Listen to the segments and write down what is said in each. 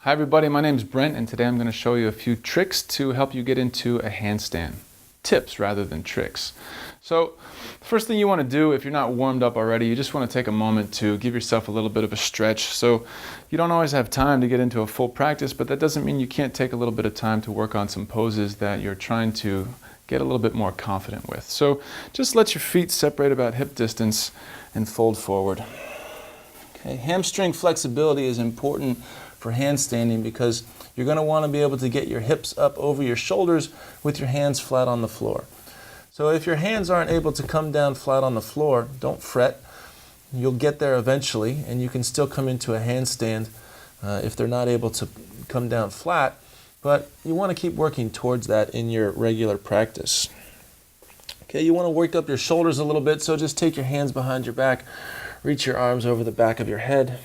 Hi everybody, my name is Brent and today I'm going to show you a few tricks to help you get into a handstand. Tips rather than tricks. So the first thing you want to do if you're not warmed up already, you just want to take a moment to give yourself a little bit of a stretch. So you don't always have time to get into a full practice, but that doesn't mean you can't take a little bit of time to work on some poses that you're trying to get a little bit more confident with. So just let your feet separate about hip distance and fold forward. Okay, hamstring flexibility is important for handstanding because you're going to want to be able to get your hips up over your shoulders with your hands flat on the floor. So if your hands aren't able to come down flat on the floor, don't fret. You'll get there eventually and you can still come into a handstand if they're not able to come down flat, but you want to keep working towards that in your regular practice. Okay, you want to work up your shoulders a little bit, so just take your hands behind your back, reach your arms over the back of your head.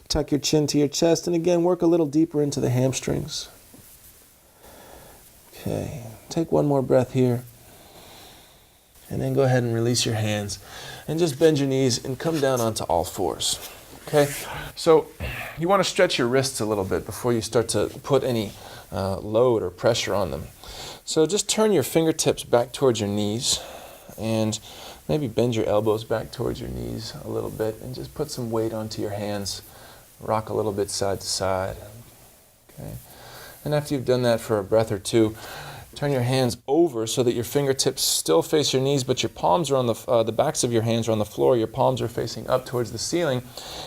Tuck your chin to your chest, and again, work a little deeper into the hamstrings. Okay, take one more breath here. And then go ahead and release your hands. And just bend your knees and come down onto all fours. Okay, so you want to stretch your wrists a little bit before you start to put any load or pressure on them. So just turn your fingertips back towards your knees and maybe bend your elbows back towards your knees a little bit and just put some weight onto your hands. Rock a little bit side to side. Okay. And after you've done that for a breath or two, turn your hands over so that your fingertips still face your knees, but your palms are on the backs of your hands are on the floor. Your palms are facing up towards the ceiling,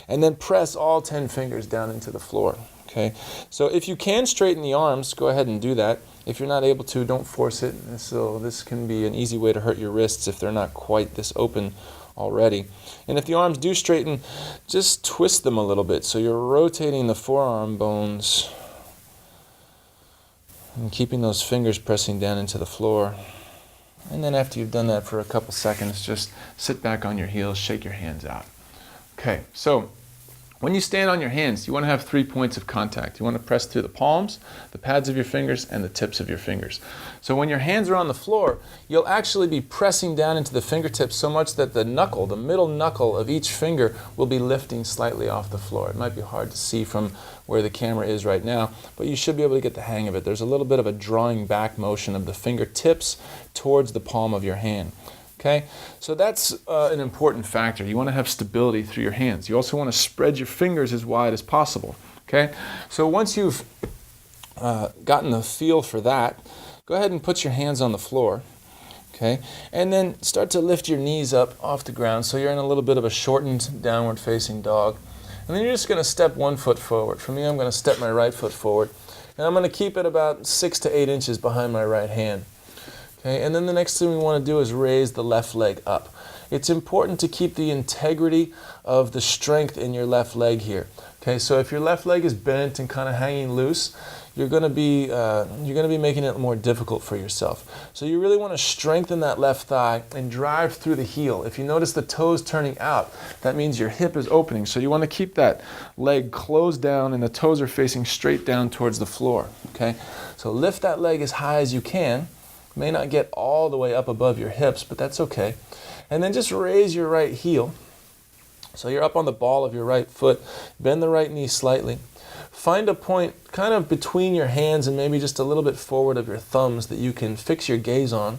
and then press all 10 fingers down into the floor. Okay. So if you can straighten the arms, go ahead and do that. If you're not able to, don't force it. So this can be an easy way to hurt your wrists if they're not quite this open already. And if the arms do straighten, just twist them a little bit. So you're rotating the forearm bones and keeping those fingers pressing down into the floor. And then after you've done that for a couple seconds, just sit back on your heels, shake your hands out. Okay, so when you stand on your hands, you want to have 3 points of contact. You want to press through the palms, the pads of your fingers, and the tips of your fingers. So when your hands are on the floor, you'll actually be pressing down into the fingertips so much that the knuckle, the middle knuckle of each finger, will be lifting slightly off the floor. It might be hard to see from where the camera is right now, but you should be able to get the hang of it. There's a little bit of a drawing back motion of the fingertips towards the palm of your hand. Okay, so that's an important factor. You want to have stability through your hands. You also want to spread your fingers as wide as possible. Okay, so once you've gotten the feel for that, go ahead and put your hands on the floor. Okay, and then start to lift your knees up off the ground so you're in a little bit of a shortened downward facing dog. And then you're just going to step 1 foot forward. For me, I'm going to step my right foot forward. And I'm going to keep it about 6 to 8 inches behind my right hand. Okay, and then the next thing we want to do is raise the left leg up. It's important to keep the integrity of the strength in your left leg here. Okay, so if your left leg is bent and kind of hanging loose, you're going to be making it more difficult for yourself. So you really want to strengthen that left thigh and drive through the heel. If you notice the toes turning out, that means your hip is opening. So you want to keep that leg closed down and the toes are facing straight down towards the floor. Okay, so lift that leg as high as you can. May not get all the way up above your hips, but that's okay. And then just raise your right heel. So you're up on the ball of your right foot. Bend the right knee slightly. Find a point kind of between your hands and maybe just a little bit forward of your thumbs that you can fix your gaze on.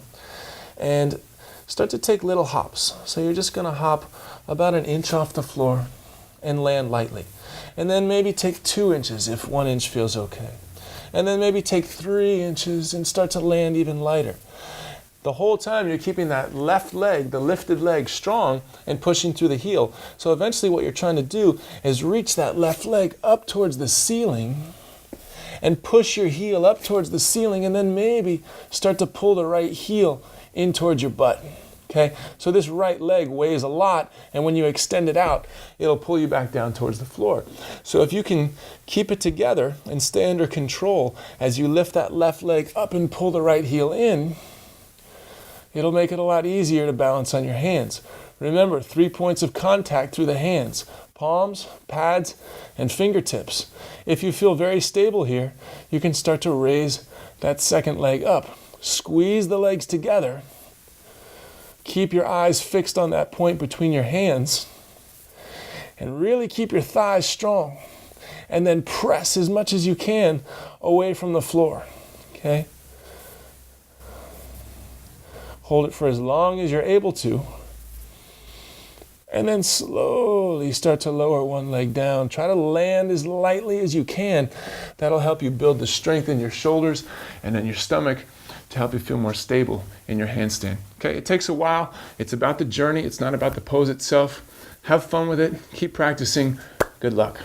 And start to take little hops. So you're just going to hop about 1 inch off the floor and land lightly. And then maybe take 2 inches if 1 inch feels okay. And then maybe take 3 inches and start to land even lighter. The whole time you're keeping that left leg, the lifted leg, strong and pushing through the heel. So eventually what you're trying to do is reach that left leg up towards the ceiling and push your heel up towards the ceiling and then maybe start to pull the right heel in towards your butt. Okay, so this right leg weighs a lot, and when you extend it out, it'll pull you back down towards the floor. So if you can keep it together and stay under control as you lift that left leg up and pull the right heel in, it'll make it a lot easier to balance on your hands. Remember, 3 points of contact through the hands: palms, pads, and fingertips. If you feel very stable here, you can start to raise that second leg up. Squeeze the legs together. Keep your eyes fixed on that point between your hands and really keep your thighs strong. and then press as much as you can away from the floor, okay? Hold it for as long as you're able to. And then slowly start to lower one leg down. Try to land as lightly as you can. That'll help you build the strength in your shoulders and in your stomach to help you feel more stable in your handstand. Okay, it takes a while. It's about the journey. It's not about the pose itself. Have fun with it. Keep practicing. Good luck.